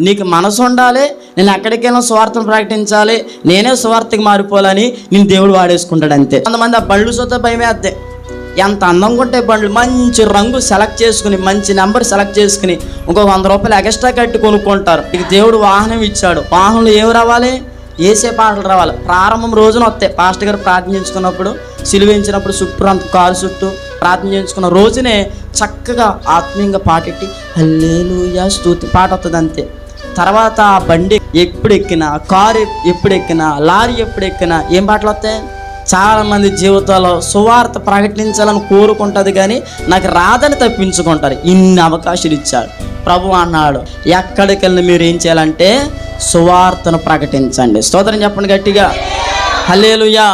నీకు మనసు ఉండాలి, నేను ఎక్కడికైనా స్వార్థం ప్రకటించాలి, నేనే స్వార్థకి మారిపోవాలని నేను దేవుడు వాడేసుకుంటాడు అంతే. కొంతమంది ఆ బళ్ళు చూస్తే భయమే అద్దే. ఎంత అందంగా ఉంటాయి బండ్లు, మంచి రంగు సెలెక్ట్ చేసుకుని, మంచి నెంబర్ సెలెక్ట్ చేసుకుని ఇంకో 100 రూపాయలు ఎక్స్ట్రా కట్టి కొనుక్కుంటారు. ఇక దేవుడు వాహనం ఇచ్చాడు, వాహనంలో ఏమి రావాలి? ఏసే పాటలు రావాలి. ప్రారంభం రోజున వస్తాయి. పాస్టర్ గారు ప్రార్థన చేయించుకున్నప్పుడు, సిలువించినప్పుడు చుట్టూ అంత కారు చుట్టూ ప్రార్థన చేయించుకున్న రోజునే చక్కగా ఆత్మీయంగా పాటెట్టి హల్లెలూయా స్తుతి పాట వస్తుంది అంతే. తర్వాత ఆ బండి ఎప్పుడు ఎక్కినా, కారు ఎప్పుడు ఎక్కినా, లారీ ఎప్పుడు ఎక్కినా ఏం పాటలు వస్తాయి? చాలామంది జీవితాల్లో సువార్త ప్రకటించాలని కోరుకుంటుంది, కానీ నాకు రాదని తప్పించుకుంటారు. ఇన్ని అవకాశాలు ఇచ్చాడు ప్రభు. అన్నాడు ఎక్కడికి వెళ్ళి మీరు ఏం చేయాలంటే సువార్తను ప్రకటించండి. స్తోత్రం చెప్పండి గట్టిగా, హల్లెలూయా.